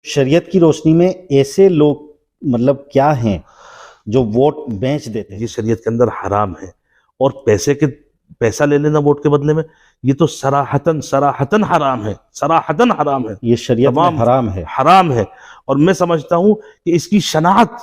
شریعت کی روشنی میں ایسے لوگ مطلب کیا ہیں جو ووٹ بیچ دیتے ہیں؟ یہ شریعت کے اندر حرام ہے، اور پیسہ لے لینا ووٹ کے بدلے میں، یہ تو صراحتاً حرام ہے، صراحتاً حرام ہے، یہ شریعت میں حرام ہے۔ حرام ہے۔ اور میں سمجھتا ہوں کہ اس کی شناعت،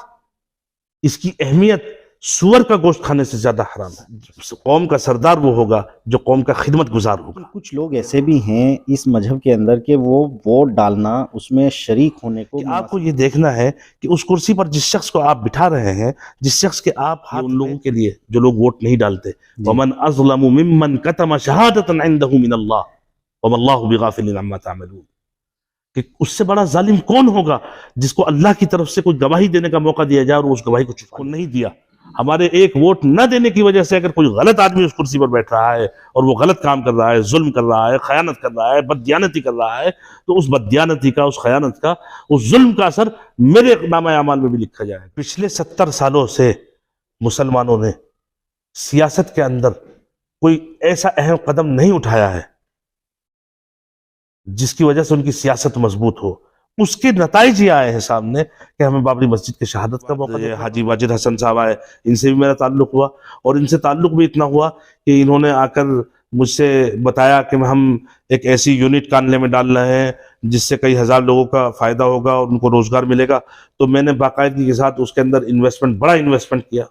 اس کی اہمیت سور کا گوشت کھانے سے زیادہ حرام ہے۔ قوم کا سردار وہ ہوگا جو قوم کا خدمت گزار ہوگا۔ کچھ لوگ ایسے بھی ہیں اس مذہب کے اندر کہ وہ ووٹ ڈالنا، اس میں شریک ہونے کو، کہ آپ کو یہ دیکھنا ہے کہ اس کرسی پر جس شخص کو آپ بٹھا رہے ہیں، جس شخص کے آپ ان لوگوں کے لیے جو لوگ ووٹ نہیں ڈالتے، وَمَنْ أَظْلَمُ مِمَّنْ كَتَمَ شَهَادَةً عِنْدَهُ مِنَ اللَّهِ وَمَا اللَّهُ بِغَافِلٍ عَمَّا تَعْمَلُونَ۔ کہ اس سے بڑا ظالم کون ہوگا جس کو اللہ کی طرف سے کوئی گواہی دینے کا موقع دیا جائے اور اس گواہی کو چھپا نہیں دیا۔ ہمارے ایک ووٹ نہ دینے کی وجہ سے اگر کوئی غلط آدمی اس کرسی پر بیٹھ رہا ہے اور وہ غلط کام کر رہا ہے، ظلم کر رہا ہے، خیانت کر رہا ہے، بددیانتی کر رہا ہے، تو اس بددیانتی کا، اس خیانت کا، اس ظلم کا اثر میرے نامہ اعمال میں بھی لکھا جائے۔ پچھلے 70 سالوں سے مسلمانوں نے سیاست کے اندر کوئی ایسا اہم قدم نہیں اٹھایا ہے جس کی وجہ سے ان کی سیاست مضبوط ہو۔ اس کے نتائج یہ آئے ہیں سامنے کہ ہمیں بابری مسجد کی شہادت کا موقع دیا۔ حاجی واجد حسن صاحب آئے، ان سے بھی میرا تعلق ہوا، اور ان سے تعلق بھی اتنا ہوا کہ انہوں نے آ کر مجھ سے بتایا کہ ہم ایک ایسی یونٹ کانلے میں ڈال رہے ہیں جس سے کئی ہزار لوگوں کا فائدہ ہوگا اور ان کو روزگار ملے گا۔ تو میں نے باقاعدگی کے ساتھ اس کے اندر بڑا انویسٹمنٹ کیا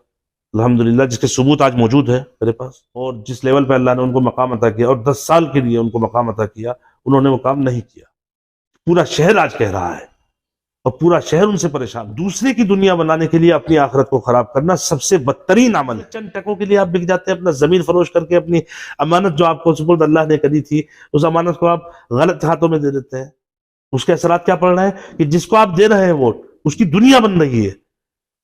الحمدللہ، جس کے ثبوت آج موجود ہے میرے پاس۔ اور جس لیول پہ اللہ نے ان کو مقام عطا کیا اور 10 سال کے لیے ان کو مقام عطا کیا، انہوں نے وہ کام نہیں کیا۔ پورا شہر آج کہہ رہا ہے اور پورا شہر ان سے پریشان۔ دوسرے کی دنیا بنانے کے لیے اپنی آخرت کو خراب کرنا سب سے بدترین عمل ہے۔ چند ٹکوں کے لیے آپ بک جاتے ہیں، اپنا زمین فروش کر کے اپنی امانت جو آپ کو سپرد اللہ نے کری تھی، اس امانت کو آپ غلط ہاتھوں میں دے دیتے ہیں۔ اس کے اثرات کیا پڑ رہے ہیں کہ جس کو آپ دے رہے ہیں ووٹ، اس کی دنیا بن رہی ہے،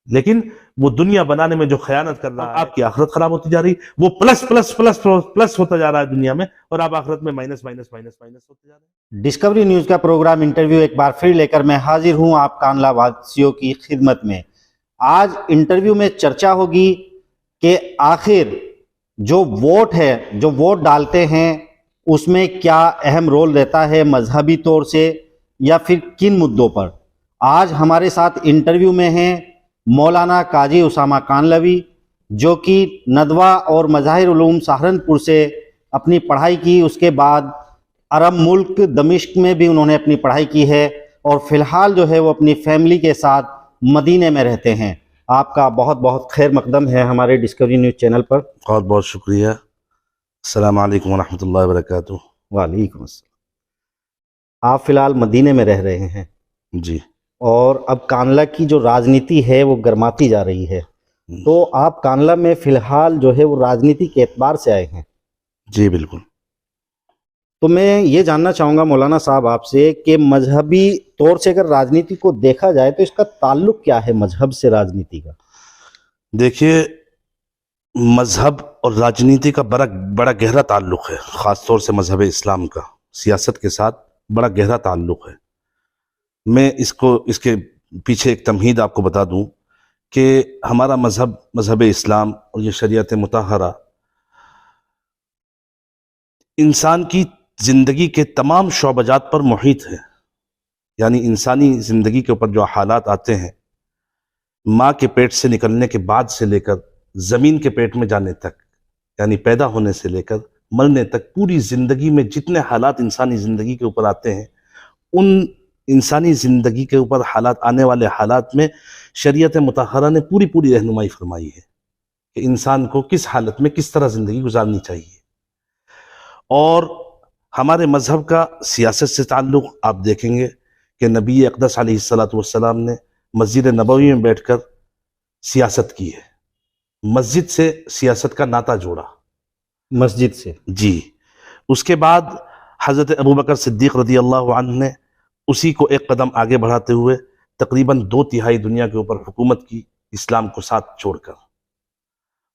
لیکن وہ دنیا بنانے میں جو خیانت کر رہا ہے، آپ کی آخرت خراب ہوتی جا رہی، وہ پلس پلس پلس پلس ہوتا جا رہا ہے دنیا میں، اور آپ آخرت میں مائنس مائنس مائنس مائنس ہوتے جا رہے ہیں۔ ڈسکوری نیوز کا پروگرام انٹرویو ایک بار پھر لے کر میں حاضر ہوں آپ کانلا واسیوں کی خدمت میں۔ آج انٹرویو میں چرچا ہوگی کہ آخر جو ووٹ ہے، جو ووٹ ڈالتے ہیں، اس میں کیا اہم رول رہتا ہے مذہبی طور سے یا پھر کن مدعوں پر۔ آج ہمارے ساتھ انٹرویو میں ہیں مولانا قاضی اسامہ کانلوی، جو کہ ندوہ اور مظاہر علوم سہارنپور سے اپنی پڑھائی کی، اس کے بعد عرب ملک دمشق میں بھی انہوں نے اپنی پڑھائی کی ہے، اور فی الحال جو ہے وہ اپنی فیملی کے ساتھ مدینے میں رہتے ہیں۔ آپ کا بہت بہت خیر مقدم ہے ہمارے ڈسکوری نیوز چینل پر۔ بہت بہت شکریہ۔ السلام علیکم ورحمۃ اللہ وبرکاتہ۔ وعلیکم السلام۔ آپ فی الحال مدینے میں رہ رہے ہیں جی، اور اب کانلا کی جو راجنیتی ہے وہ گرماتی جا رہی ہے، تو آپ کانلا میں فی الحال جو ہے وہ راجنیتی کے اعتبار سے آئے ہیں۔ جی بالکل۔ تو میں یہ جاننا چاہوں گا مولانا صاحب آپ سے کہ مذہبی طور سے اگر راجنیتی کو دیکھا جائے تو اس کا تعلق کیا ہے مذہب سے راجنیتی کا؟ دیکھیے، مذہب اور راجنیتی کا بڑا گہرا تعلق ہے، خاص طور سے مذہب اسلام کا سیاست کے ساتھ بڑا گہرا تعلق ہے۔ میں اس کے پیچھے ایک تمہید آپ کو بتا دوں کہ ہمارا مذہب اسلام اور یہ شریعت مطہرہ انسان کی زندگی کے تمام شعبہ جات پر محیط ہے۔ یعنی انسانی زندگی کے اوپر جو حالات آتے ہیں، ماں کے پیٹ سے نکلنے کے بعد سے لے کر زمین کے پیٹ میں جانے تک، یعنی پیدا ہونے سے لے کر مرنے تک، پوری زندگی میں جتنے حالات انسانی زندگی کے اوپر آتے ہیں، ان انسانی زندگی کے اوپر آنے والے حالات میں شریعت مطہرہ نے پوری رہنمائی فرمائی ہے کہ انسان کو کس حالت میں کس طرح زندگی گزارنی چاہیے۔ اور ہمارے مذہب کا سیاست سے تعلق آپ دیکھیں گے کہ نبی اقدس علیہ السلام نے مسجد نبوی میں بیٹھ کر سیاست کی ہے، مسجد سے سیاست کا ناطہ جوڑا، مسجد سے۔ جی۔ اس کے بعد حضرت ابوبکر صدیق رضی اللہ عنہ نے اسی کو ایک قدم آگے بڑھاتے ہوئے تقریباً 2/3 دنیا کے اوپر حکومت کی، اسلام کو ساتھ چھوڑ کر۔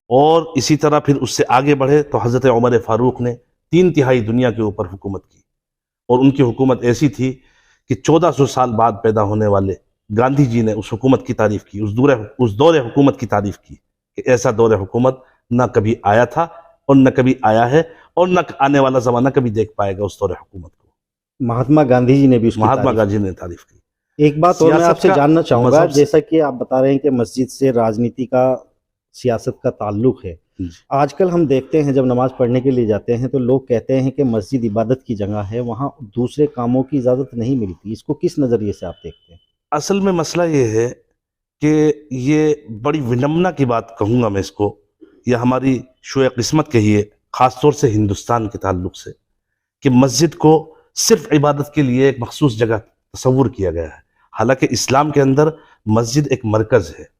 اور اسی طرح پھر اس سے آگے بڑھے تو حضرت عمر فاروق نے 3/3 دنیا کے اوپر حکومت کی، اور ان کی حکومت ایسی تھی کہ 1400 سال بعد پیدا ہونے والے گاندھی جی نے اس حکومت کی تعریف کی، اس دور حکومت کی تعریف کی کہ ایسا دور حکومت نہ کبھی آیا تھا اور نہ کبھی آیا ہے اور نہ آنے والا زمانہ کبھی دیکھ پائے گا اس دور حکومت کو۔ مہاتما گاندھی جی نے بھی مہاتما گاندھی نے تعریف کی۔ ایک بات اور میں آپ سے جاننا چاہوں گا، مذہب سے- جیسا کہ آپ بتا رہے ہیں کہ مسجد سے راجنیتی کا، سیاست کا تعلق ہے، آج کل ہم دیکھتے ہیں جب نماز پڑھنے کے لیے جاتے ہیں تو لوگ کہتے ہیں کہ مسجد عبادت کی جگہ ہے، وہاں دوسرے کاموں کی اجازت نہیں ملتی، اس کو کس نظریے سے آپ دیکھتے ہیں؟ اصل میں مسئلہ یہ ہے کہ یہ بڑی ونمنا کی بات کہوں گا میں اس کو، یا ہماری شوئے قسمت کہیے، خاص طور سے ہندوستان کے تعلق سے، کہ مسجد کو صرف عبادت کے لیے ایک مخصوص جگہ تصور کیا گیا ہے، حالانکہ اسلام کے اندر مسجد ایک مرکز ہے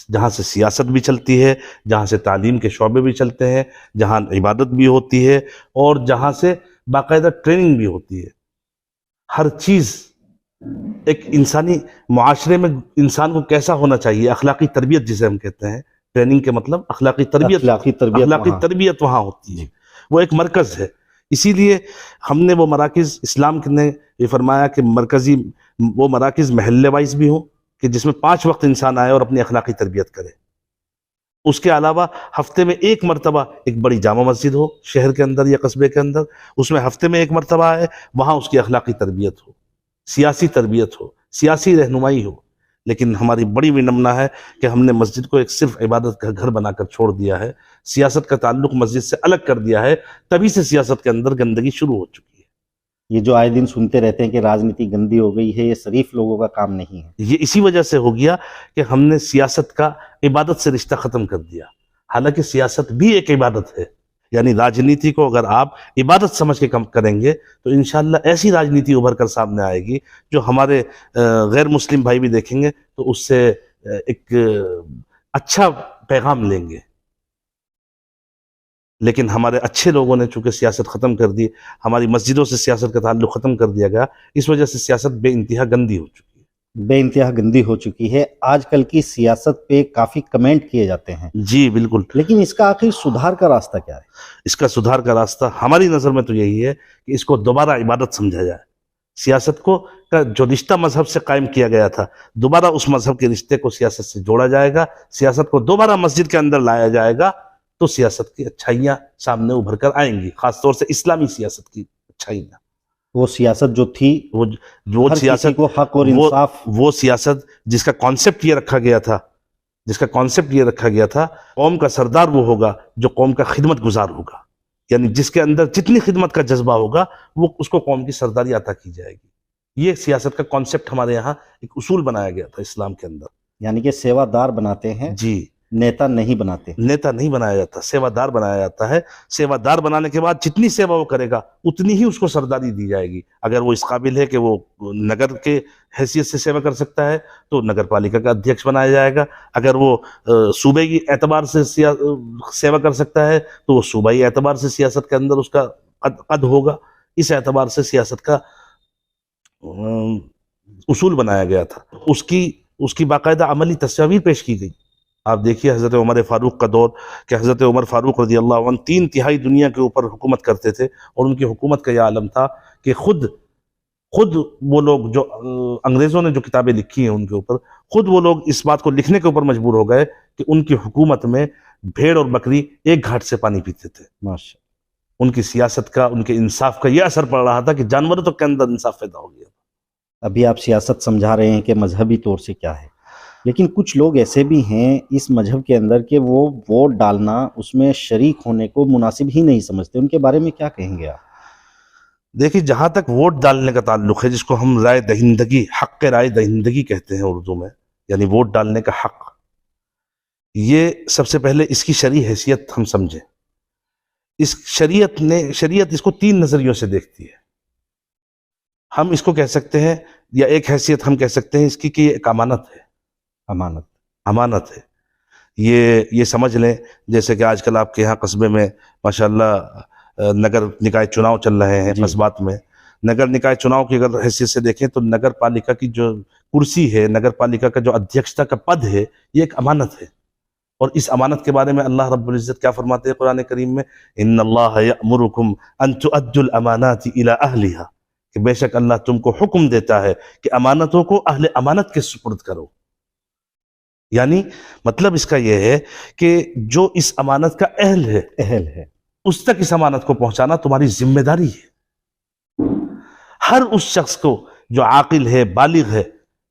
جہاں سے سیاست بھی چلتی ہے، جہاں سے تعلیم کے شعبے بھی چلتے ہیں، جہاں عبادت بھی ہوتی ہے، اور جہاں سے باقاعدہ ٹریننگ بھی ہوتی ہے۔ ہر چیز ایک انسانی معاشرے میں انسان کو کیسا ہونا چاہیے، اخلاقی تربیت جسے ہم کہتے ہیں، ٹریننگ کے مطلب اخلاقی تربیت، اخلاقی تربیت وہاں ہوتی ہے، وہ ایک مرکز ہے۔ اسی لیے ہم نے وہ مراکز، اسلام نے یہ فرمایا کہ مرکزی وہ مراکز محلے وائز بھی ہوں کہ جس میں 5 وقت انسان آئے اور اپنی اخلاقی تربیت کرے، اس کے علاوہ ہفتے میں ایک مرتبہ ایک بڑی جامع مسجد ہو شہر کے اندر یا قصبے کے اندر، اس میں ہفتے میں ایک مرتبہ آئے، وہاں اس کی اخلاقی تربیت ہو، سیاسی تربیت ہو، سیاسی رہنمائی ہو۔ لیکن ہماری بڑی ونمنا ہے کہ ہم نے مسجد کو ایک صرف عبادت کا گھر بنا کر چھوڑ دیا ہے، سیاست کا تعلق مسجد سے الگ کر دیا ہے، تبھی سے سیاست کے اندر گندگی شروع ہو چکی ہے۔ یہ جو آئے دن سنتے رہتے ہیں کہ راجنیتی گندی ہو گئی ہے، یہ شریف لوگوں کا کام نہیں ہے۔ یہ اسی وجہ سے ہو گیا کہ ہم نے سیاست کا عبادت سے رشتہ ختم کر دیا، حالانکہ سیاست بھی ایک عبادت ہے۔ یعنی راجنیتی کو اگر آپ عبادت سمجھ کے کم کریں گے تو انشاءاللہ ایسی راجنیتی ابھر کر سامنے آئے گی جو ہمارے غیر مسلم بھائی بھی دیکھیں گے تو اس سے ایک اچھا پیغام لیں گے۔ لیکن ہمارے اچھے لوگوں نے چونکہ سیاست ختم کر دی، ہماری مسجدوں سے سیاست کا تعلق ختم کر دیا گیا، اس وجہ سے سیاست بے انتہا گندی ہو چکی ہے۔ بے انتہا گندی ہو چکی ہے۔ آج کل کی سیاست پہ کافی کمنٹ کیے جاتے ہیں، جی بالکل۔ لیکن اس کا آخر سدھار کا راستہ کیا ہے؟ اس کا سدھار کا راستہ ہماری نظر میں تو یہی ہے کہ اس کو دوبارہ عبادت سمجھا جائے، سیاست کو کا جو رشتہ مذہب سے قائم کیا گیا تھا، دوبارہ اس مذہب کے رشتے کو سیاست سے جوڑا جائے گا، سیاست کو دوبارہ مسجد کے اندر لایا جائے گا تو سیاست کی اچھائیاں سامنے ابھر کر آئیں گی، خاص طور سے اسلامی سیاست کی اچھائیاں۔ وہ سیاست جو تھی، وہ ہر کسی سیاست کو حق اور انصاف، وہ سیاست جس کا کانسیپٹ یہ رکھا گیا تھا، قوم کا سردار وہ ہوگا جو قوم کا خدمت گزار ہوگا، یعنی جس کے اندر جتنی خدمت کا جذبہ ہوگا وہ اس کو قوم کی سرداری عطا کی جائے گی۔ یہ سیاست کا کانسیپٹ ہمارے یہاں ایک اصول بنایا گیا تھا اسلام کے اندر۔ یعنی کہ سیوا دار بناتے ہیں، جی، نیتا نہیں بناتے۔ نیتا نہیں بنایا جاتا، سیوا دار بنایا جاتا ہے۔ سیوا دار بنانے کے بعد جتنی سیوا وہ کرے گا اتنی ہی اس کو سرداری دی جائے گی۔ اگر وہ اس قابل ہے کہ وہ نگر کے حیثیت سے سیوا کر سکتا ہے تو نگر پالیکا کا ادھیکش بنایا جائے گا، اگر وہ صوبے کی اعتبار سے سیوا کر سکتا ہے تو وہ صوبائی اعتبار سے سیاست کے اندر اس کا قد ہوگا۔ اس اعتبار سے سیاست کا اصول بنایا گیا تھا، اس کی باقاعدہ عملی تصاویر پیش کی گئی۔ آپ دیکھیے حضرت عمر فاروق کا دور کہ حضرت عمر فاروق رضی اللہ عنہ 3/3 دنیا کے اوپر حکومت کرتے تھے، اور ان کی حکومت کا یہ عالم تھا کہ خود وہ لوگ جو انگریزوں نے جو کتابیں لکھی ہیں ان کے اوپر، خود وہ لوگ اس بات کو لکھنے کے اوپر مجبور ہو گئے کہ ان کی حکومت میں بھیڑ اور بکری ایک گھاٹ سے پانی پیتے تھے۔ ماشاء ان کی سیاست کا، ان کے انصاف کا یہ اثر پڑ رہا تھا کہ جانوروں تک کے اندر انصاف پیدا ہو گیا۔ ابھی آپ سیاست سمجھا رہے ہیں کہ مذہبی طور سے کیا ہے، لیکن کچھ لوگ ایسے بھی ہیں اس مذہب کے اندر کہ وہ ووٹ ڈالنا، اس میں شریک ہونے کو مناسب ہی نہیں سمجھتے، ان کے بارے میں کیا کہیں گے آپ؟ دیکھیے، جہاں تک ووٹ ڈالنے کا تعلق ہے، جس کو ہم رائے دہندگی، حق رائے دہندگی کہتے ہیں اردو میں، یعنی ووٹ ڈالنے کا حق، یہ سب سے پہلے اس کی شرعی حیثیت ہم سمجھیں۔ شریعت اس کو 3 نظریوں سے دیکھتی ہے۔ ہم اس کو کہہ سکتے ہیں، یا ایک حیثیت ہم کہہ سکتے ہیں اس کی کہ یہ ایک امانت ہے۔ امانت ہے، یہ سمجھ لیں جیسے کہ آج کل آپ کے یہاں قصبے میں ماشاءاللہ نگر نکائے چناؤ چل رہے ہیں قصبات میں۔ نگر نکائے چناؤ کی اگر حیثیت سے دیکھیں تو نگر پالیکا کی جو کرسی ہے، نگر پالیکا کا جو ادھیکشتا کا پد ہے، یہ ایک امانت ہے۔ اور اس امانت کے بارے میں اللہ رب العزت کیا فرماتے ہیں قرآن کریم میں؟ ان اللہ یأمرکم ان تؤدوا الامانات الی اہلھا، کہ بے شک اللہ تم کو حکم دیتا ہے کہ امانتوں کو اہل امانت کے سپرد کرو۔ یعنی مطلب اس کا یہ ہے کہ جو اس امانت کا اہل ہے اس تک اس امانت کو پہنچانا تمہاری ذمہ داری ہے۔ ہر اس شخص کو جو عاقل ہے، بالغ ہے،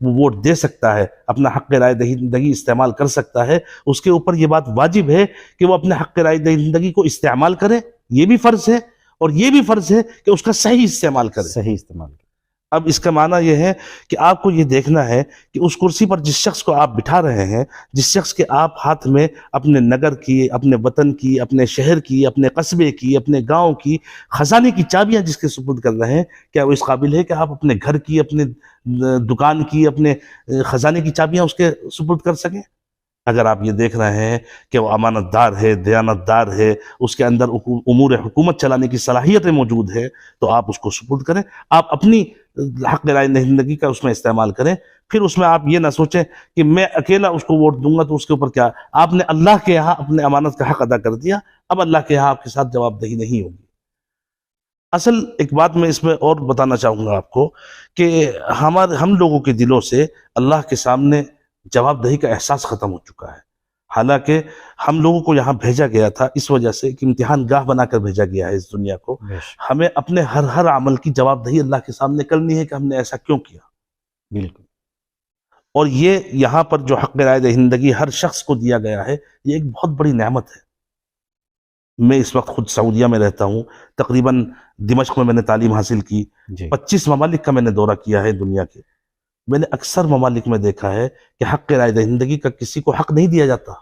وہ ووٹ دے سکتا ہے، اپنا حق رائے دہندگی استعمال کر سکتا ہے، اس کے اوپر یہ بات واجب ہے کہ وہ اپنے حق رائے دہندگی کو استعمال کرے، یہ بھی فرض ہے، اور یہ بھی فرض ہے کہ اس کا صحیح استعمال کرے۔ صحیح استعمال کرے۔ اب اس کا معنی یہ ہے کہ آپ کو یہ دیکھنا ہے کہ اس کرسی پر جس شخص کو آپ بٹھا رہے ہیں، جس شخص کے آپ ہاتھ میں اپنے نگر کی، اپنے وطن کی، اپنے شہر کی، اپنے قصبے کی، اپنے گاؤں کی خزانے کی چابیاں جس کے سپرد کر رہے ہیں، کیا وہ اس قابل ہے کہ آپ اپنے گھر کی، اپنے دکان کی، اپنے خزانے کی چابیاں اس کے سپرد کر سکیں؟ اگر آپ یہ دیکھ رہے ہیں کہ وہ امانت دار ہے، دیانت دار ہے، اس کے اندر امور حکومت چلانے کی صلاحیتیں موجود ہے، تو آپ اس کو سپرد کریں، آپ اپنی حق رائے دہندگی کا اس میں استعمال کریں۔ پھر اس میں آپ یہ نہ سوچیں کہ میں اکیلا اس کو ووٹ دوں گا تو اس کے اوپر کیا، آپ نے اللہ کے یہاں اپنے امانت کا حق ادا کر دیا، اب اللہ کے یہاں آپ کے ساتھ جواب دہی نہیں ہوگی۔ اصل ایک بات میں اس میں اور بتانا چاہوں گا آپ کو کہ ہم لوگوں کے دلوں سے اللہ کے سامنے جواب دہی کا احساس ختم ہو چکا ہے، حالانکہ ہم لوگوں کو یہاں بھیجا گیا تھا اس وجہ سے کہ امتحان گاہ بنا کر بھیجا گیا ہے اس دنیا کو، ہمیں اپنے ہر عمل کی جواب دہی اللہ کے سامنے کرنی ہے کہ ہم نے ایسا کیوں کیا۔ بالکل۔ اور یہ یہاں پر جو حق رائے دہندگی ہر شخص کو دیا گیا ہے، یہ ایک بہت بڑی نعمت ہے۔ میں اس وقت خود سعودیہ میں رہتا ہوں، تقریباً دمشق میں نے تعلیم حاصل کی، 25 ممالک کا میں نے دورہ کیا ہے دنیا کے۔ میں نے اکثر ممالک میں دیکھا ہے کہ حق رائے دہندگی کا کسی کو حق نہیں دیا جاتا۔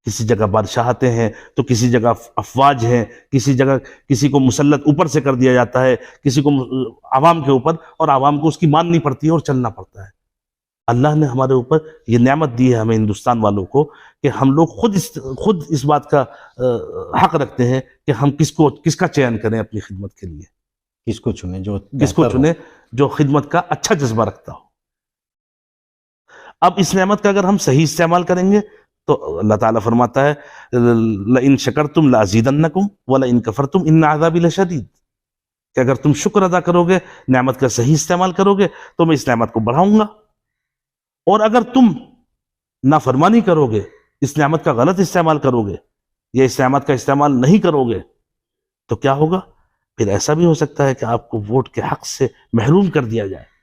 کسی جگہ بادشاہتیں ہیں تو کسی جگہ افواج ہیں، کسی جگہ کسی کو مسلط اوپر سے کر دیا جاتا ہے، کسی کو عوام کے اوپر، اور عوام کو اس کی ماننی پڑتی ہے اور چلنا پڑتا ہے۔ اللہ نے ہمارے اوپر یہ نعمت دی ہے ہمیں ہندوستان والوں کو کہ ہم لوگ خود اس بات کا حق رکھتے ہیں کہ ہم کس کا چین کریں اپنی خدمت کے لیے، کس کو چنیں جو خدمت کا اچھا جذبہ رکھتا ہو۔ اب اس نعمت کا اگر ہم صحیح استعمال کریں گے تو اللہ تعالیٰ فرماتا ہے لَإِن شَكَرْتُمْ لَأَزِيدَنَّكُمْ وَلَإِن كَفَرْتُمْ إِنَّ عَذَابِي لَشَدِيدٌ، کہ اگر تم شکر ادا کرو گے، نعمت کا صحیح استعمال کرو گے تو میں اس نعمت کو بڑھاؤں گا، اور اگر تم نافرمانی کرو گے، اس نعمت کا غلط استعمال کرو گے یا اس نعمت کا استعمال نہیں کرو گے تو کیا ہوگا؟ پھر ایسا بھی ہو سکتا ہے کہ آپ کو ووٹ کے حق سے محروم کر دیا جائے،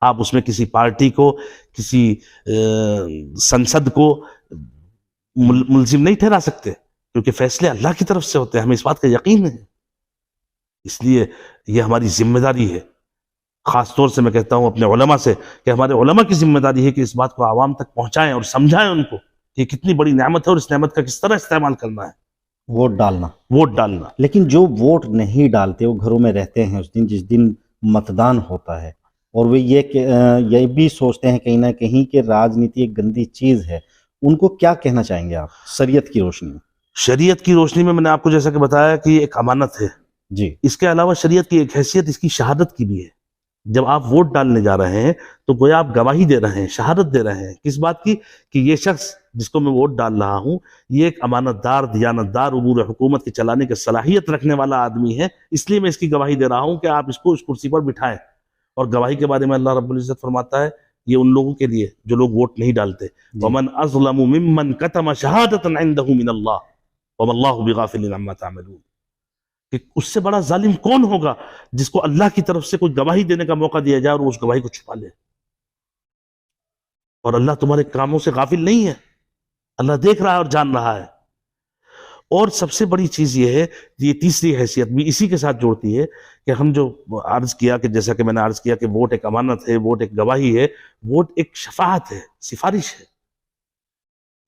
آپ اس میں کسی پارٹی کو، کسی سنسد کو ملزم نہیں ٹھہرا سکتے، کیونکہ فیصلے اللہ کی طرف سے ہوتے ہیں، ہمیں اس بات کا یقین ہے۔ اس لیے یہ ہماری ذمہ داری ہے، خاص طور سے میں کہتا ہوں اپنے علماء سے کہ ہمارے علماء کی ذمہ داری ہے کہ اس بات کو عوام تک پہنچائیں اور سمجھائیں ان کو کہ کتنی بڑی نعمت ہے اور اس نعمت کا کس طرح استعمال کرنا ہے۔ ووٹ ڈالنا۔ لیکن جو ووٹ نہیں ڈالتے وہ گھروں میں رہتے ہیں اس دن جس دن متدان ہوتا ہے، اور وہ یہ بھی سوچتے ہیں کہیں نہ کہیں کہ راجنیتی ایک گندی چیز ہے، ان کو کیا کہنا چاہیں گے آپ شریعت کی روشنی میں؟ شریعت کی روشنی میں نے آپ کو جیسا کہ بتایا کہ یہ ایک امانت ہے جی، اس کے علاوہ شریعت کی ایک حیثیت اس کی شہادت کی بھی ہے۔ جب آپ ووٹ ڈالنے جا رہے ہیں تو گویا آپ گواہی دے رہے ہیں، شہادت دے رہے ہیں، کس بات کی؟ کہ یہ شخص جس کو میں ووٹ ڈال رہا ہوں یہ ایک امانت دار، دیانت دار، امور حکومت کے چلانے کی صلاحیت رکھنے والا آدمی ہے، اس لیے میں اس کی گواہی دے رہا ہوں کہ آپ اس کو اس کرسی پر بٹھائیں۔ اور گواہی کے بارے میں اللہ رب العزت فرماتا ہے یہ ان لوگوں کے لیے جو لوگ ووٹ نہیں ڈالتے، وَمَنْ أَظْلَمُ مِمَّنْ كَتَمَ شَهَادَةً عِنْدَهُ مِنَ اللَّهِ وَمَا اللَّهُ بِغَافِلٍ عَمَّا تَعْمَلُونَ، کہ اس سے بڑا ظالم کون ہوگا جس کو اللہ کی طرف سے کوئی گواہی دینے کا موقع دیا جائے اور اس گواہی کو چھپا لے۔ اور اللہ تمہارے کاموں سے غافل نہیں ہے، اللہ دیکھ رہا ہے اور جان رہا ہے۔ اور سب سے بڑی چیز یہ ہے، یہ تیسری حیثیت بھی اسی کے ساتھ جوڑتی ہے کہ ہم جو عرض کیا کہ جیسا کہ میں نے عرض کیا کہ ووٹ ایک امانت ہے، ووٹ ایک گواہی ہے، ووٹ ایک شفاعت ہے، سفارش ہے،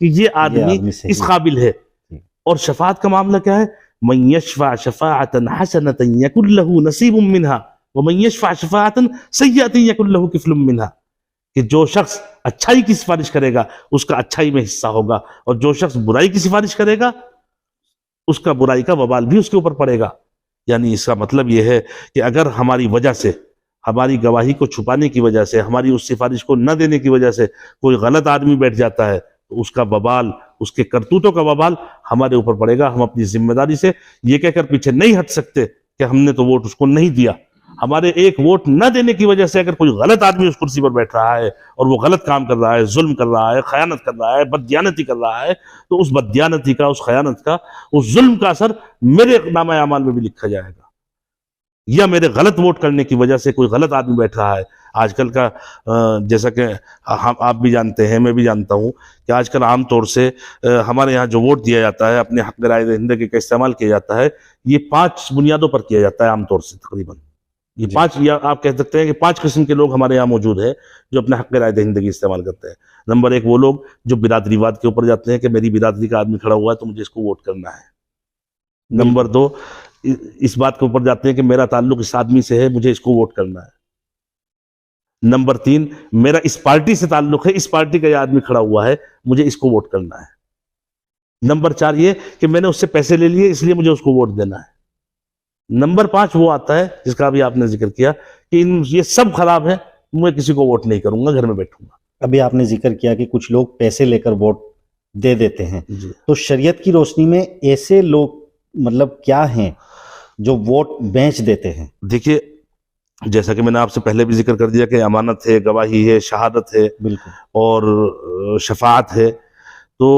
کہ یہ آدمی اس قابل ہے۔ اور شفاعت کا معاملہ کیا ہے؟ من یشفع شفاعتا حسنتا یکن له نصیب منها ومن یشفع شفاعتا سیئتا یکن له کفل منها، کہ جو شخص اچھائی کی سفارش کرے گا اس کا اچھائی میں حصہ ہوگا، اور جو شخص برائی کی سفارش کرے گا اس کا برائی کا وبال بھی اس کے اوپر پڑے گا۔ یعنی اس کا مطلب یہ ہے کہ اگر ہماری وجہ سے، ہماری گواہی کو چھپانے کی وجہ سے، ہماری اس سفارش کو نہ دینے کی وجہ سے کوئی غلط آدمی بیٹھ جاتا ہے تو اس کا وبال، اس کے کرتوتوں کا وبال ہمارے اوپر پڑے گا۔ ہم اپنی ذمہ داری سے یہ کہہ کر پیچھے نہیں ہٹ سکتے کہ ہم نے تو ووٹ اس کو نہیں دیا، ہمارے ایک ووٹ نہ دینے کی وجہ سے اگر کوئی غلط آدمی اس کرسی پر بیٹھ رہا ہے اور وہ غلط کام کر رہا ہے، ظلم کر رہا ہے، خیانت کر رہا ہے، بددیانتی کر رہا ہے، تو اس بددیانتی کا، اس خیانت کا، اس ظلم کا اثر میرے نامہ اعمال میں بھی لکھا جائے گا. یا میرے غلط ووٹ کرنے کی وجہ سے کوئی غلط آدمی بیٹھ رہا ہے. آج کل کا جیسا کہ آپ بھی جانتے ہیں، میں بھی جانتا ہوں کہ آج کل عام طور سے ہمارے یہاں جو ووٹ دیا جاتا ہے، اپنے حق رائے دہندگی کا استعمال کیا جاتا ہے، یہ 5 بنیادوں پر کیا جاتا ہے عام طور سے. تقریباً یہ 5، یا آپ کہہ سکتے ہیں کہ 5 قسم کے لوگ ہمارے یہاں موجود ہیں جو اپنے حق رائے دہندگی استعمال کرتے ہیں. نمبر 1 وہ لوگ جو برادری واد کے اوپر جاتے ہیں کہ میری برادری کا آدمی کھڑا ہوا ہے تو مجھے اس کو ووٹ کرنا ہے. نمبر 2 اس بات کے اوپر جاتے ہیں کہ میرا تعلق اس آدمی سے ہے، مجھے اس کو ووٹ کرنا ہے. نمبر 3 میرا اس پارٹی سے تعلق ہے، اس پارٹی کا یہ آدمی کھڑا ہوا ہے، مجھے اس کو ووٹ کرنا ہے. نمبر 4 یہ کہ میں نے اس سے پیسے لے لیے اس لیے مجھے اس کو ووٹ دینا ہے. نمبر 5 وہ آتا ہے جس کا بھی آپ نے ذکر کیا کہ یہ سب خراب ہے، میں کسی کو ووٹ نہیں کروں گا، گھر میں بیٹھوں گا. ابھی آپ نے ذکر کیا کہ کچھ لوگ پیسے لے کر ووٹ دے دیتے ہیں، تو شریعت کی روشنی میں ایسے لوگ مطلب کیا ہیں جو ووٹ بیچ دیتے ہیں؟ دیکھیے، جیسا کہ میں نے آپ سے پہلے بھی ذکر کر دیا کہ امانت ہے، گواہی ہے، شہادت ہے، بالکل، اور شفاعت ہے. تو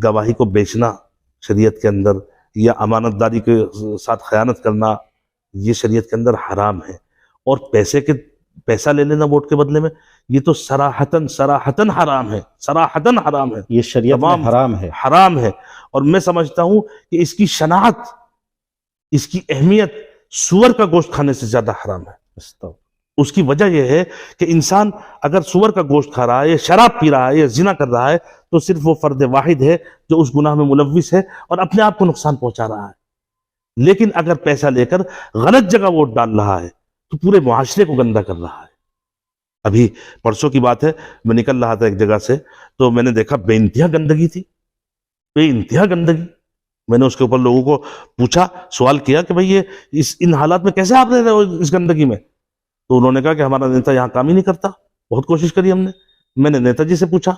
گواہی کو بیچنا شریعت کے اندر، یا امانت داری کے ساتھ خیانت کرنا، یہ شریعت کے اندر حرام ہے. اور پیسہ لے لینا ووٹ کے بدلے میں، یہ تو صراحتاً حرام ہے، صراحتاً حرام ہے، یہ شریعت میں حرام ہے. اور میں سمجھتا ہوں کہ اس کی شناعت، اس کی اہمیت سور کا گوشت کھانے سے زیادہ حرام ہے. اس کی وجہ یہ ہے کہ انسان اگر سور کا گوشت کھا رہا ہے، یا شراب پی رہا ہے، یا زنا کر رہا ہے، تو صرف وہ فرد واحد ہے جو اس گناہ میں ملوث ہے اور اپنے آپ کو نقصان پہنچا رہا ہے. لیکن اگر پیسہ لے کر غلط جگہ ووٹ ڈال رہا ہے تو پورے معاشرے کو گندہ کر رہا ہے. ابھی پرسوں کی بات ہے، میں نکل رہا تھا ایک جگہ سے، تو میں نے دیکھا بے انتہا گندگی تھی، بے انتہا گندگی. میں نے اس کے اوپر لوگوں کو پوچھا، سوال کیا کہ بھئی یہ ان حالات میں کیسے آپ رہ رہے ہو اس گندگی میں؟ تو انہوں نے کہا کہ ہمارا نیتا یہاں کام ہی نہیں کرتا. بہت کوشش کری ہم نے. میں نے نیتا جی سے پوچھا،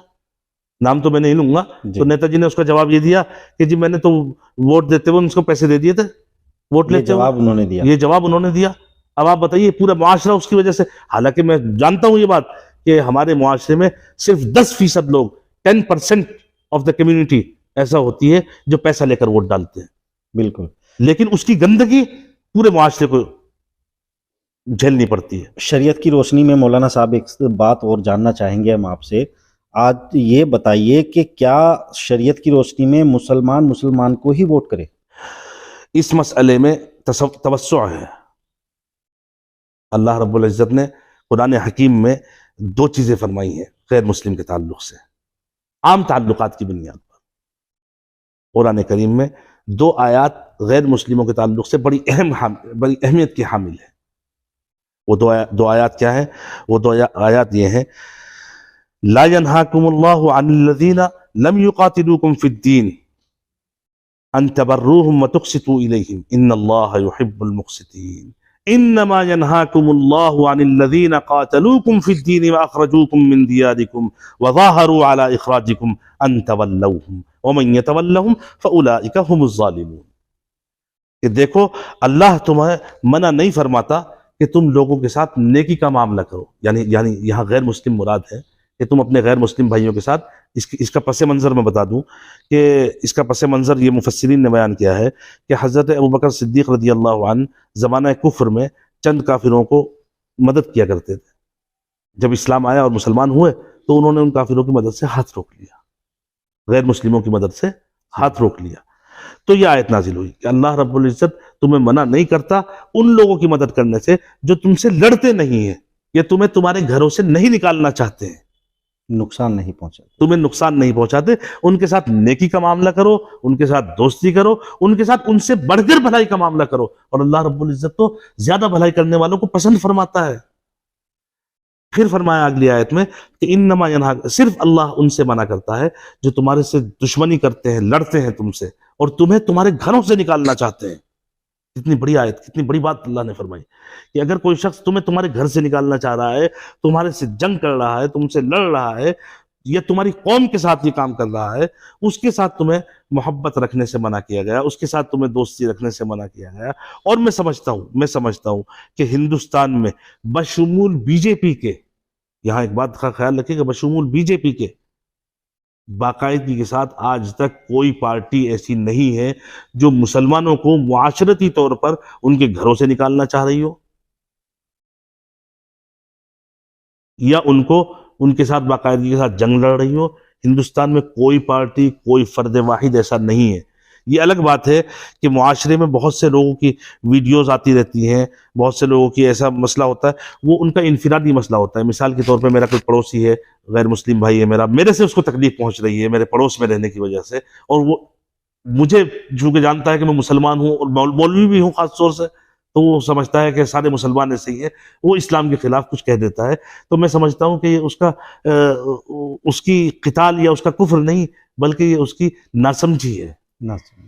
نام تو میں نہیں لوں گا، تو نیتا جی نے اس کا جواب یہ دیا کہ جی میں نے تو ووٹ دیتے ہوئے ان کو پیسے دے دیے تھے، ووٹ لیتے ہوئے. یہ جواب انہوں نے دیا. اب آپ بتائیے، پورا معاشرہ اس کی وجہ سے، حالانکہ میں جانتا ہوں یہ بات کہ ہمارے معاشرے میں صرف 10% لوگ، 10% آف دا کمیونٹی ایسا ہوتی ہے جو پیسہ لے کر ووٹ ڈالتے ہیں. بالکل. لیکن اس کی گندگی پورے معاشرے کو جھیلنی پڑتی ہے. شریعت کی روشنی میں مولانا صاحب ایک بات اور جاننا چاہیں گے ہم آپ سے. آج یہ بتائیے کہ کیا شریعت کی روشنی میں مسلمان کو ہی ووٹ کرے؟ اس مسئلے میں توسع ہے. اللہ رب العزت نے قرآن حکیم میں 2 چیزیں فرمائی ہیں غیر مسلم کے تعلق سے، عام تعلقات کی بنیاد پر. قرآن کریم میں 2 آیات غیر مسلموں کے تعلق سے بڑی اہمیت کی حامل ہے. وہ 2 آیات کیا ہیں؟ وہ 2 آیات یہ ہیں: لا ينهاكم الله عن الذين لم يقاتلوكم في الدين ان تبروهم وتقسطوا اليهم ان الله يحب المقسطين انما ينهاكم الله عن الذين قاتلوكم في الدين واخرجوكم من دياركم وظاهروا على اخراجكم ان تولوهم ومن يتولهم فاولئك هم الظالمون. کہ دیکھو، اللہ تمہیں منع نہیں فرماتا کہ تم لوگوں کے ساتھ نیکی کا معاملہ کرو. یعنی یہاں غیر مسلم مراد ہے کہ تم اپنے غیر مسلم بھائیوں کے ساتھ، اس کا پس منظر میں بتا دوں کہ اس کا پس منظر یہ مفسرین نے بیان کیا ہے کہ حضرت ابوبکر صدیق رضی اللہ عنہ زمانہ کفر میں چند کافروں کو مدد کیا کرتے تھے. جب اسلام آیا اور مسلمان ہوئے تو انہوں نے ان کافروں کی مدد سے ہاتھ روک لیا، غیر مسلموں کی مدد سے ہاتھ روک لیا. تو یہ آیت نازل ہوئی کہ اللہ رب العزت تمہیں منع نہیں کرتا ان لوگوں کی مدد کرنے سے جو تم سے لڑتے نہیں ہیں یا تمہیں تمہارے گھروں سے نہیں نکالنا چاہتے ہیں، نقصان نہیں پہنچاتے، تمہیں نقصان نہیں پہنچاتے. ان کے ساتھ نیکی کا معاملہ کرو، ان کے ساتھ دوستی کرو، ان کے ساتھ ان سے بڑھ کر بھلائی کا معاملہ کرو. اور اللہ رب العزت تو زیادہ بھلائی کرنے والوں کو پسند فرماتا ہے. پھر فرمایا اگلی آیت میں کہ انما ینہاک، صرف اللہ ان سے منع کرتا ہے جو تمہارے سے دشمنی کرتے ہیں، لڑتے ہیں تم سے اور تمہیں تمہارے گھروں سے نکالنا چاہتے ہیں. کتنی بڑی آیت، کتنی بڑی بات اللہ نے فرمائی کہ اگر کوئی شخص تمہیں تمہارے گھر سے نکالنا چاہ رہا ہے، تمہارے سے جنگ کر رہا ہے، تم سے لڑ رہا ہے، یا تمہاری قوم کے ساتھ یہ کام کر رہا ہے اس کے ساتھ تمہیں محبت رکھنے سے منع کیا گیا، اس کے ساتھ تمہیں دوستی رکھنے سے منع کیا گیا۔ اور میں سمجھتا ہوں کہ ہندوستان میں بشمول بی جے پی کے، یہاں ایک بات کا خیال رکھیے کہ بشمول بی جے پی کے باقاعدگی کے ساتھ آج تک کوئی پارٹی ایسی نہیں ہے جو مسلمانوں کو معاشرتی طور پر ان کے گھروں سے نکالنا چاہ رہی ہو یا ان کے ساتھ باقاعدگی کے ساتھ جنگ لڑ رہی ہو۔ ہندوستان میں کوئی پارٹی، کوئی فرد واحد ایسا نہیں ہے۔ یہ الگ بات ہے کہ معاشرے میں بہت سے لوگوں کی ویڈیوز آتی رہتی ہیں، بہت سے لوگوں کی ایسا مسئلہ ہوتا ہے، وہ ان کا انفرادی مسئلہ ہوتا ہے۔ مثال کے طور پہ میرا کوئی پڑوسی ہے، غیر مسلم بھائی ہے میرے سے اس کو تکلیف پہنچ رہی ہے میرے پڑوس میں رہنے کی وجہ سے، اور وہ مجھے چونکہ جانتا ہے کہ میں مسلمان ہوں اور مولوی بھی ہوں خاص طور سے، تو وہ سمجھتا ہے کہ سارے مسلمان ایسے ہی ہیں، وہ اسلام کے خلاف کچھ کہہ دیتا ہے، تو میں سمجھتا ہوں کہ یہ اس کی قتال یا اس کا کفر نہیں، بلکہ یہ اس کی ناسمجھی ہے،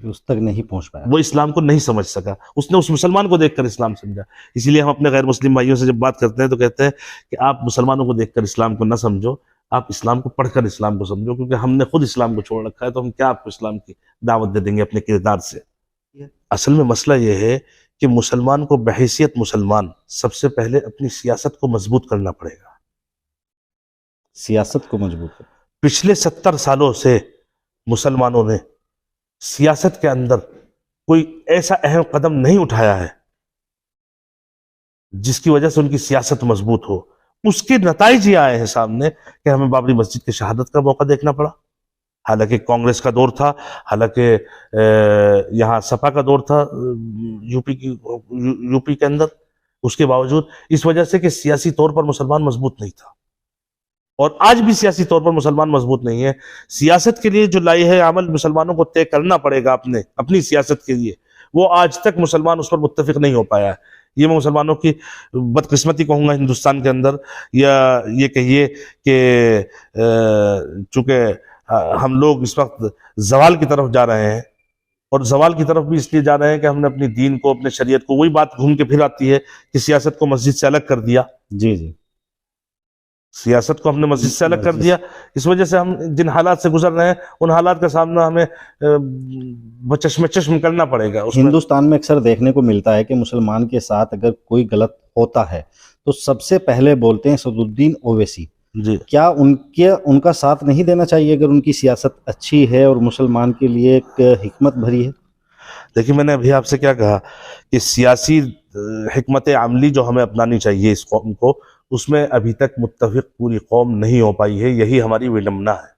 اس تک نہیں پہنچ پایا، وہ اسلام کو نہیں سمجھ سکا، اس نے اس مسلمان کو دیکھ کر اسلام سمجھا۔ اسی لیے ہم اپنے غیر مسلم بھائیوں سے جب بات کرتے ہیں تو کہتے ہیں کہ آپ مسلمانوں کو دیکھ کر اسلام کو نہ سمجھو، آپ اسلام کو پڑھ کر اسلام کو سمجھو، کیونکہ ہم نے خود اسلام کو چھوڑ رکھا ہے، تو ہم کیا آپ کو اسلام کی دعوت دے دیں گے اپنے کردار سے۔ اصل میں مسئلہ یہ ہے کہ مسلمان کو بحیثیت مسلمان سب سے پہلے اپنی سیاست کو مضبوط کرنا پڑے گا، سیاست کو مضبوط کرنا۔ پچھلے 70 سالوں سے مسلمانوں نے سیاست کے اندر کوئی ایسا اہم قدم نہیں اٹھایا ہے جس کی وجہ سے ان کی سیاست مضبوط ہو۔ اس کے نتائج یہ آئے ہیں سامنے کہ ہمیں بابری مسجد کی شہادت کا موقع دیکھنا پڑا، حالانکہ کانگریس کا دور تھا، حالانکہ یہاں سپا کا دور تھا یو پی کے اندر، اس کے باوجود اس وجہ سے کہ سیاسی طور پر مسلمان مضبوط نہیں تھا، اور آج بھی سیاسی طور پر مسلمان مضبوط نہیں ہے۔ سیاست کے لیے جو لائحہ ہے عمل مسلمانوں کو طے کرنا پڑے گا اپنی سیاست کے لیے، وہ آج تک مسلمان اس پر متفق نہیں ہو پایا ہے۔ یہ میں مسلمانوں کی بدقسمتی کہوں گا ہندوستان کے اندر، یا یہ کہیے کہ چونکہ ہم لوگ اس وقت زوال کی طرف جا رہے ہیں، اور زوال کی طرف بھی اس لیے جا رہے ہیں کہ ہم نے اپنی دین کو، اپنے شریعت کو، وہی بات گھوم کے پھر آتی ہے کہ سیاست کو مسجد سے الگ کر دیا۔ جی سیاست کو ہم نے مسجد سے الگ کر دیا، اس وجہ سے ہم جن حالات سے گزر رہے ہیں ان حالات کا سامنا ہمیں چشم کرنا پڑے گا۔ ہندوستان میں اکثر دیکھنے کو ملتا ہے کہ مسلمان کے ساتھ اگر کوئی غلط ہوتا ہے تو سب سے پہلے بولتے ہیں اسد الدین اویسی۔ جی، کیا ان کا ساتھ نہیں دینا چاہیے اگر ان کی سیاست اچھی ہے اور مسلمان کے لیے ایک حکمت بھری ہے؟ دیکھیے، میں نے ابھی آپ سے کیا کہا کہ سیاسی حکمت عملی جو ہمیں اپنانی چاہیے اس قوم کو، اس میں ابھی تک متفق پوری قوم نہیں ہو پائی ہے، یہی ہماری وڈمبنا ہے۔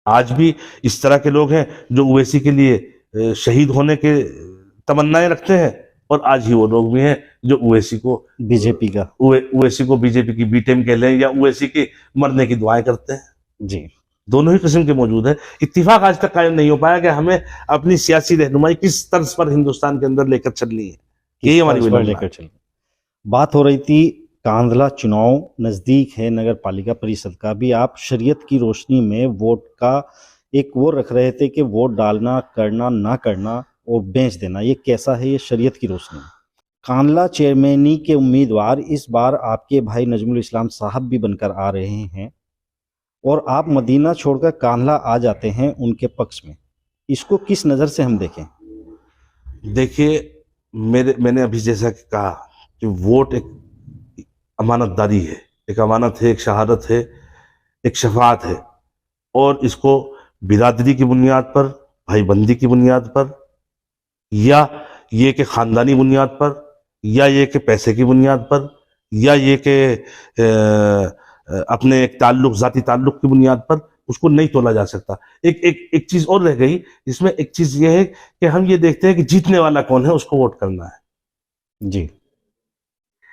آج بھی اس طرح کے لوگ ہیں جو اویسی کے لیے شہید ہونے کے تمنائیں رکھتے ہیں، اور آج ہی وہ لوگ بھی ہیں جو اویسی کو بی جے پی کی بی ٹیم کہہ لیں یا اویسی کے مرنے کی دعائیں کرتے ہیں۔ جی، دونوں ہی قسم کے موجود ہیں۔ اتفاق آج تک قائم نہیں ہو پایا کہ ہمیں اپنی سیاسی رہنمائی کس طرز پر ہندوستان کے اندر لے کر چلنی ہے، یہی ہماری لے کر چل۔ بات ہو رہی تھی کاندھلا چناؤ نزدیک ہے، نگر پالیکا پریشد کا بھی، آپ شریعت کی روشنی میں ووٹ کا ایک وہ رکھ رہے تھے کہ ووٹ ڈالنا، کرنا نہ کرنا اور بیچ دینا، یہ کیسا ہے یہ شریعت کی روشنی میں؟ کاندھلا چیئرمینی کے امیدوار اس بار آپ کے بھائی نجم الاسلام صاحب بھی بن کر آ رہے ہیں، اور آپ مدینہ چھوڑ کر کاندھلا آ جاتے ہیں ان کے پکش میں، اس کو کس نظر سے ہم دیکھیں؟ دیکھیے، میں نے ابھی جیسا کہ کہا کہ ووٹ ایک امانت داری ہے، ایک امانت ہے، ایک شہادت ہے، ایک شفاعت ہے، اور اس کو برادری کی بنیاد پر، بھائی بندی کی بنیاد پر، یا یہ کہ خاندانی بنیاد پر، یا یہ کہ پیسے کی بنیاد پر، یا یہ کہ اپنے ایک ذاتی تعلق کی بنیاد پر اس کو نہیں تولا جا سکتا۔ ایک چیز اور رہ گئی، اس میں ایک چیز یہ ہے کہ ہم یہ دیکھتے ہیں کہ جیتنے والا کون ہے، اس کو ووٹ کرنا ہے۔ جی،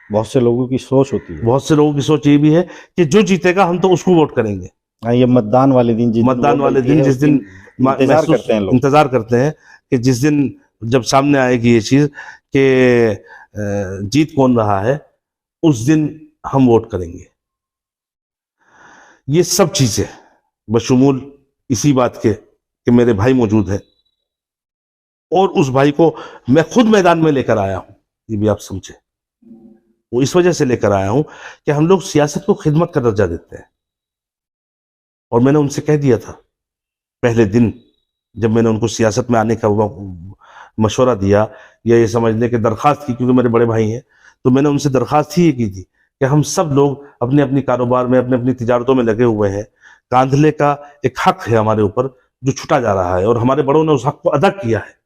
بہت سے لوگوں کی سوچ ہوتی ہے، بہت سے لوگوں کی سوچ یہ بھی ہے کہ جو جیتے گا ہم تو اس کو ووٹ کریں گے۔ یہ متدان والے دن جس دن انتظار کرتے ہیں کہ جس دن جب سامنے آئے گی یہ چیز کہ جیت کون رہا ہے، اس دن ہم ووٹ کریں گے۔ یہ سب چیزیں بشمول اسی بات کے کہ میرے بھائی موجود ہیں، اور اس بھائی کو میں خود میدان میں لے کر آیا ہوں، یہ بھی آپ سمجھیں، وہ اس وجہ سے لے کر آیا ہوں کہ ہم لوگ سیاست کو خدمت کا درجہ دیتے ہیں۔ اور میں نے ان سے کہہ دیا تھا پہلے دن جب میں نے ان کو سیاست میں آنے کا مشورہ دیا یا یہ سمجھ لیں کہ درخواست کی، کیونکہ میرے بڑے بھائی ہیں، تو میں نے ان سے درخواست ہی یہ کی تھی کہ ہم سب لوگ اپنے اپنی کاروبار میں اپنی اپنی تجارتوں میں لگے ہوئے ہیں، کاندھلے کا ایک حق ہے ہمارے اوپر جو چھٹا جا رہا ہے، اور ہمارے بڑوں نے اس حق کو ادا کیا ہے۔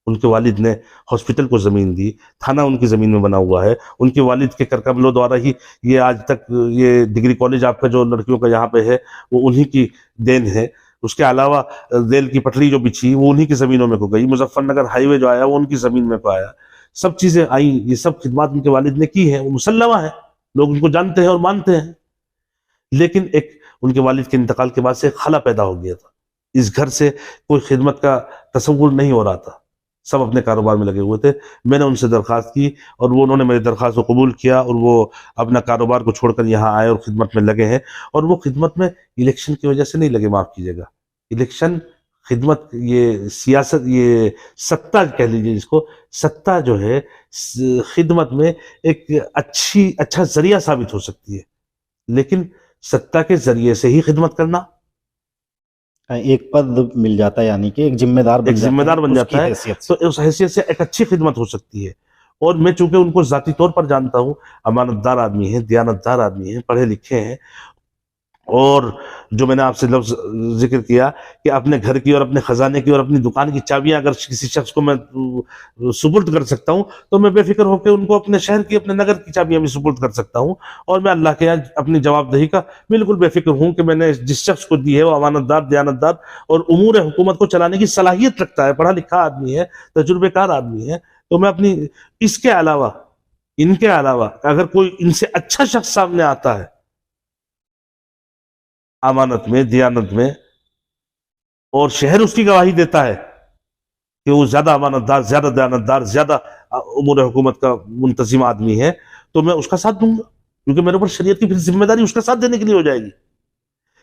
ان کے والد نے ہاسپٹل کو زمین دی، تھانہ ان کی زمین میں بنا ہوا ہے، ان کے والد کے کرکملوں دوارا ہی یہ آج تک یہ ڈگری کالج آپ کا جو لڑکیوں کا یہاں پہ ہے وہ انہی کی دین ہے۔ اس کے علاوہ ریل کی پٹری جو بچھی وہ انہی کی زمینوں میں کو گئی، مظفر نگر ہائی وے جو آیا وہ ان کی زمین میں کو آیا، سب چیزیں آئیں، یہ سب خدمات ان کے والد نے کی ہیں، وہ مسلمہ ہے، لوگ ان کو جانتے ہیں اور مانتے ہیں۔ لیکن ایک ان کے والد کے انتقال کے بعد سے ایک خلا پیدا ہو گیا تھا، اس گھر سے کوئی خدمت کا تصور نہیں ہو رہا تھا، سب اپنے کاروبار میں لگے ہوئے تھے۔ میں نے ان سے درخواست کی اور انہوں نے میری درخواست کو قبول کیا اور وہ اپنا کاروبار کو چھوڑ کر یہاں آئے اور خدمت میں لگے ہیں۔ اور وہ خدمت میں الیکشن کی وجہ سے نہیں لگے، معاف کیجیے گا، الیکشن خدمت، یہ سیاست، یہ ستہ کہہ لیجیے جس کو، ستہ جو ہے خدمت میں ایک اچھا ذریعہ ثابت ہو سکتی ہے، لیکن ستہ کے ذریعے سے ہی خدمت کرنا، ایک پد مل جاتا ہے، یعنی کہ ایک ذمہ دار بن جاتا ہے، تو اس حیثیت سے ایک اچھی خدمت ہو سکتی ہے۔ اور میں چونکہ ان کو ذاتی طور پر جانتا ہوں، امانت دار آدمی ہیں، دیانت دار آدمی ہیں، پڑھے لکھے ہیں، اور جو میں نے آپ سے لفظ ذکر کیا کہ اپنے گھر کی اور اپنے خزانے کی اور اپنی دکان کی چابیاں اگر کسی شخص کو میں سپرد کر سکتا ہوں تو میں بے فکر ہو کے ان کو اپنے شہر کی، اپنے نگر کی چابیاں بھی سپرد کر سکتا ہوں، اور میں اللہ کے یہاں اپنی جواب دہی کا بالکل بے فکر ہوں کہ میں نے جس شخص کو دی ہے وہ امانت دار، دیانت دار اور امور حکومت کو چلانے کی صلاحیت رکھتا ہے، پڑھا لکھا آدمی ہے، تجربے کار آدمی ہے۔ تو میں اپنی اس کے علاوہ، ان کے علاوہ اگر کوئی ان سے اچھا شخص سامنے آتا ہے امانت میں، دیانت میں، اور شہر اس کی گواہی دیتا ہے کہ وہ زیادہ امانت دار، زیادہ دیانت دار، زیادہ امور حکومت کا منتظم آدمی ہے، تو میں اس کا ساتھ دوں گا، کیونکہ میرے اوپر شریعت کی پھر ذمہ داری اس کا ساتھ دینے کے لیے ہو جائے گی۔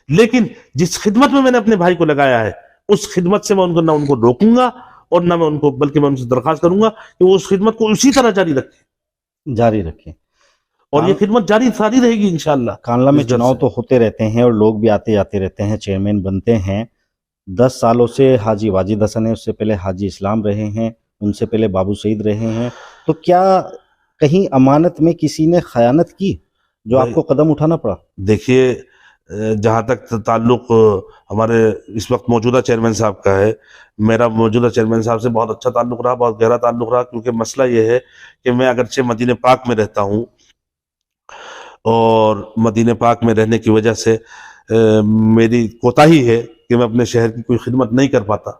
لیکن جس خدمت میں نے اپنے بھائی کو لگایا ہے اس خدمت سے میں نہ ان کو روکوں گا اور نہ میں ان کو، بلکہ میں ان سے درخواست کروں گا کہ وہ اس خدمت کو اسی طرح جاری رکھیں، اور یہ خدمت جاری ساری رہے گی انشاءاللہ۔ کانلا میں چناؤ تو ہوتے رہتے ہیں اور لوگ بھی آتے جاتے رہتے ہیں، چیئرمین بنتے ہیں۔ 10 سالوں سے حاجی واجد حسن ہے، اس سے پہلے حاجی اسلام رہے ہیں، ان سے پہلے بابو سعید رہے ہیں، تو کیا کہیں امانت میں کسی نے خیانت کی جو آپ کو قدم اٹھانا پڑا؟ دیکھیے، جہاں تک تعلق ہمارے اس وقت موجودہ چیئرمین صاحب کا ہے، میرا موجودہ چیئرمین صاحب سے بہت اچھا تعلق رہا، بہت گہرا تعلق رہا، کیونکہ مسئلہ یہ ہے کہ میں اگرچہ مدینہ پاک میں رہتا ہوں اور مدینہ پاک میں رہنے کی وجہ سے میری کوتاہی ہے کہ میں اپنے شہر کی کوئی خدمت نہیں کر پاتا،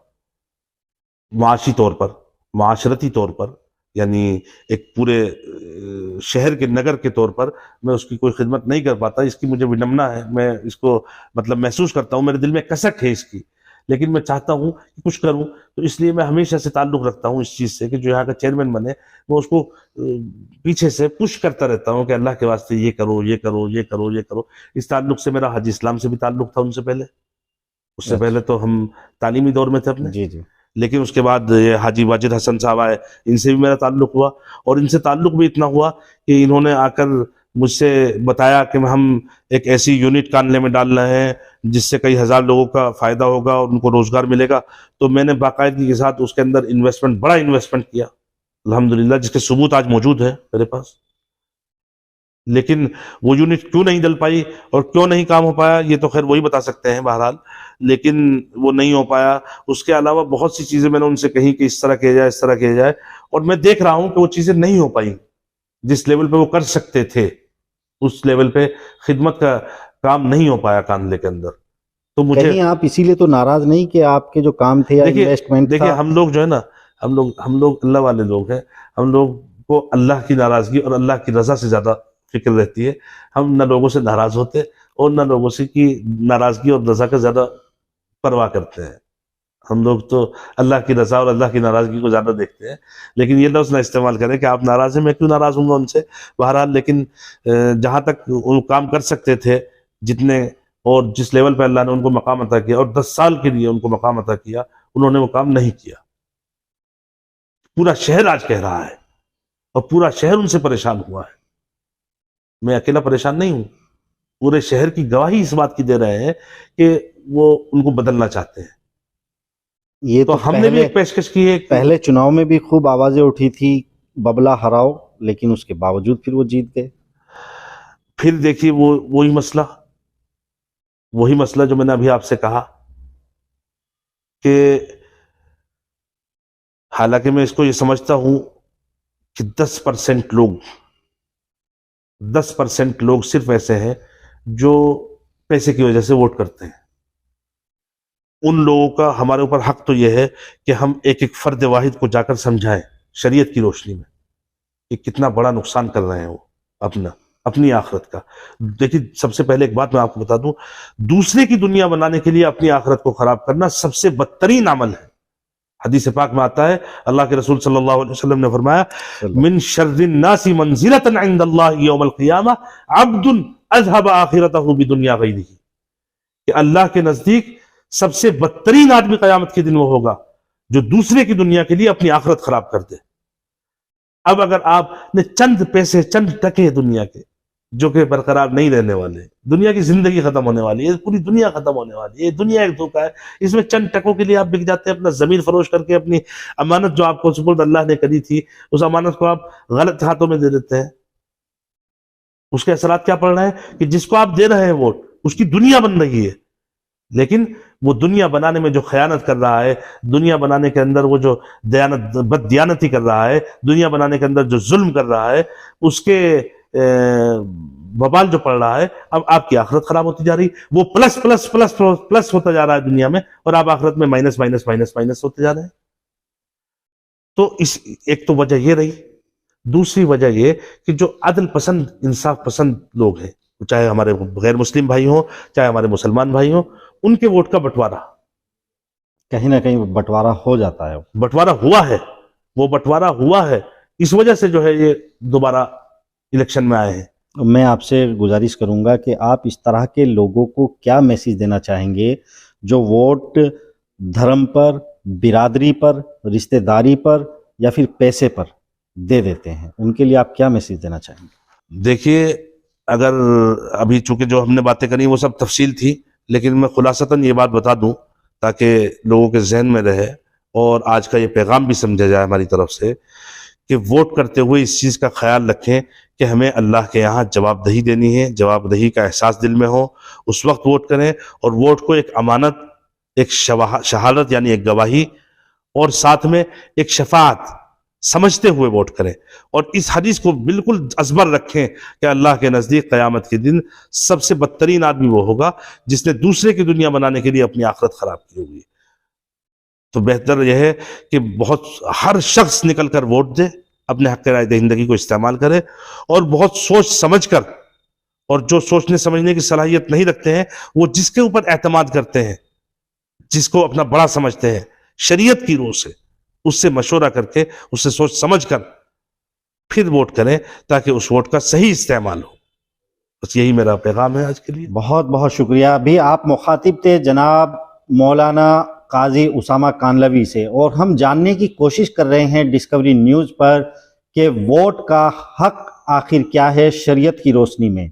معاشی طور پر، معاشرتی طور پر، یعنی ایک پورے شہر کے، نگر کے طور پر میں اس کی کوئی خدمت نہیں کر پاتا۔ اس کی مجھے ونمنا ہے، میں اس کو مطلب محسوس کرتا ہوں، میرے دل میں کسک ہے اس کی، لیکن میں چاہتا ہوں کہ کچھ کروں، تو اس لیے میں ہمیشہ سے تعلق رکھتا ہوں اس چیز سے کہ جو یہاں کا چیئرمین بنے میں اس کو پیچھے سے پش کرتا رہتا ہوں کہ اللہ کے واسطے یہ کرو، یہ کرو، یہ کرو، یہ کرو۔ اس تعلق سے میرا حاجی اسلام سے بھی تعلق تھا، ان سے پہلے، اس سے پہلے تو ہم تعلیمی دور میں تھے اپنے، جی جی، لیکن اس کے بعد یہ حاجی واجد حسن صاحب آئے، ان سے بھی میرا تعلق ہوا، اور ان سے تعلق بھی اتنا ہوا کہ انہوں نے آ کر مجھ سے بتایا کہ ہم ایک ایسی یونٹ کانلے میں ڈال رہے ہیں جس سے کئی ہزار لوگوں کا فائدہ ہوگا اور ان کو روزگار ملے گا۔ تو میں نے باقاعدگی کے ساتھ اس کے اندر انویسٹمنٹ، بڑا انویسٹمنٹ کیا الحمدللہ، جس کے ثبوت آج موجود ہے میرے پاس۔ لیکن وہ یونٹ کیوں نہیں ڈل پائی اور کیوں نہیں کام ہو پایا یہ تو خیر وہی بتا سکتے ہیں بہرحال، لیکن وہ نہیں ہو پایا۔ اس کے علاوہ بہت سی چیزیں میں نے ان سے کہیں کہ اس طرح کیا جائے، اس طرح کیا جائے، اور میں دیکھ رہا ہوں کہ وہ چیزیں نہیں ہو پائیں جس لیول پہ وہ کر سکتے تھے، اس لیول پہ خدمت کا کام نہیں ہو پایا کانلے کے اندر۔ تو مجھے کہیں آپ اسی لیے تو ناراض نہیں کہ آپ کے جو کام تھے یا انویسٹمنٹ دیکھیے ہم لوگ جو ہے نا، ہم لوگ اللہ والے لوگ ہیں، ہم لوگ کو اللہ کی ناراضگی اور اللہ کی رضا سے زیادہ فکر رہتی ہے۔ ہم نہ لوگوں سے ناراض ہوتے اور نہ لوگوں سے کی ناراضگی اور رضا کا زیادہ پرواہ کرتے ہیں۔ ہم لوگ تو اللہ کی رضا اور اللہ کی ناراضگی کو زیادہ دیکھتے ہیں، لیکن یہ لفظ نہ استعمال کریں کہ آپ ناراض ہیں، میں کیوں ناراض ہوں گا ان سے، بہرحال۔ لیکن جہاں تک وہ کام کر سکتے تھے، جتنے اور جس لیول پہ اللہ نے ان کو مقام عطا کیا اور 10 سال کے لیے ان کو مقام عطا کیا، انہوں نے وہ کام نہیں کیا۔ پورا شہر آج کہہ رہا ہے اور پورا شہر ان سے پریشان ہوا ہے، میں اکیلا پریشان نہیں ہوں۔ پورے شہر کی گواہی اس بات کی دے رہے ہیں کہ وہ ان کو بدلنا چاہتے ہیں. یہ تو ہم نے بھی ایک پیشکش کی ہے. پہلے چناؤ میں بھی خوب آوازیں اٹھی تھی ببلا ہراؤ، لیکن اس کے باوجود پھر وہ جیت گئے. پھر دیکھیے وہی مسئلہ جو میں نے ابھی آپ سے کہا کہ حالانکہ میں اس کو یہ سمجھتا ہوں کہ 10% لوگ صرف ایسے ہیں جو پیسے کی وجہ سے ووٹ کرتے ہیں. ان لوگوں کا ہمارے اوپر حق تو یہ ہے کہ ہم ایک ایک فرد واحد کو جا کر سمجھائیں شریعت کی روشنی میں کہ کتنا بڑا نقصان کر رہے ہیں وہ اپنی آخرت کا. دیکھیے سب سے پہلے ایک بات میں آپ کو بتا دوں، دوسرے کی دنیا بنانے کے لیے اپنی آخرت کو خراب کرنا سب سے بدترین عمل ہے. حدیث پاک میں آتا ہے، اللہ کے رسول صلی اللہ علیہ وسلم نے فرمایا من شر الناس منزلۃ عند اللہ یوم القیامہ عبد اذهب آخرتہ بدنیا غیرہ، کہ اللہ کے نزدیک سب سے بدترین آدمی قیامت کے دن وہ ہوگا جو دوسرے کی دنیا کے لیے اپنی آخرت خراب کر دے. اب اگر آپ نے چند پیسے، چند ٹکے دنیا کے جو کہ برقرار نہیں رہنے والے، دنیا کی زندگی ختم ہونے والی ہے، پوری دنیا ختم ہونے والی ہے، یہ دنیا ایک دھوکہ ہے، اس میں چند ٹکوں کے لیے آپ بک جاتے ہیں، اپنا زمین فروش کر کے اپنی امانت جو آپ کو سپرد اللہ نے کری تھی اس امانت کو آپ غلط ہاتھوں میں دے دیتے ہیں. اس کے اثرات کیا پڑ رہے ہیں کہ جس کو آپ دے رہے ہیں ووٹ اس کی دنیا بن رہی ہے، لیکن وہ دنیا بنانے میں جو خیانت کر رہا ہے، دنیا بنانے کے اندر وہ جو بد دیانتی کر رہا ہے، دنیا بنانے کے اندر جو ظلم کر رہا ہے، اس کے وبال جو پڑ رہا ہے، اب آپ کی آخرت خراب ہوتی جا رہی، وہ پلس پلس پلس پلس ہوتا جا رہا ہے دنیا میں، اور آپ آخرت میں مائنس مائنس مائنس مائنس ہوتے جا رہے ہیں. تو ایک تو وجہ یہ رہی. دوسری وجہ یہ کہ جو عدل پسند، انصاف پسند لوگ ہیں، چاہے ہمارے غیر مسلم بھائی ہوں چاہے ہمارے مسلمان بھائی ہوں، ان کے ووٹ کا بٹوارا کہیں نہ کہیں بٹوارا ہو جاتا ہے. بٹوارا ہوا ہے، اس وجہ سے جو ہے یہ دوبارہ الیکشن میں آئے ہیں. میں آپ سے گزارش کروں گا کہ آپ اس طرح کے لوگوں کو کیا میسیج دینا چاہیں گے جو ووٹ دھرم پر، برادری پر، رشتہ داری پر یا پھر پیسے پر دے دیتے ہیں؟ ان کے لیے آپ کیا میسیج دینا چاہیں گے؟ دیکھیے، اگر ابھی چونکہ جو ہم نے باتیں کریں وہ سب تفصیل تھی، لیکن میں خلاصتاً یہ بات بتا دوں تاکہ لوگوں کے ذہن میں رہے اور آج کا یہ پیغام بھی سمجھا جائے ہماری طرف سے کہ ووٹ کرتے ہوئے اس چیز کا خیال رکھیں کہ ہمیں اللہ کے یہاں جواب دہی دینی ہے، جواب دہی کا احساس دل میں ہو، اس وقت ووٹ کریں، اور ووٹ کو ایک امانت، ایک شہادت یعنی ایک گواہی، اور ساتھ میں ایک شفاعت سمجھتے ہوئے ووٹ کریں. اور اس حدیث کو بالکل ازبر رکھیں کہ اللہ کے نزدیک قیامت کے دن سب سے بدترین آدمی وہ ہوگا جس نے دوسرے کی دنیا بنانے کے لیے اپنی آخرت خراب کی ہوگی. تو بہتر یہ ہے کہ ہر شخص نکل کر ووٹ دے، اپنے حق رائے دہندگی کو استعمال کرے، اور بہت سوچ سمجھ کر، اور جو سوچنے سمجھنے کی صلاحیت نہیں رکھتے ہیں وہ جس کے اوپر اعتماد کرتے ہیں، جس کو اپنا بڑا سمجھتے ہیں، شریعت کی روح سے اس سے مشورہ کر کے، اس سے سوچ سمجھ کر پھر ووٹ کریں تاکہ اس ووٹ کا صحیح استعمال ہو. بس یہی میرا پیغام ہے آج کے لیے. بہت بہت شکریہ. ابھی آپ مخاطب تھے جناب مولانا قاضی اسامہ کانلوی سے، اور ہم جاننے کی کوشش کر رہے ہیں ڈسکوری نیوز پر کہ ووٹ کا حق آخر کیا ہے شریعت کی روشنی میں.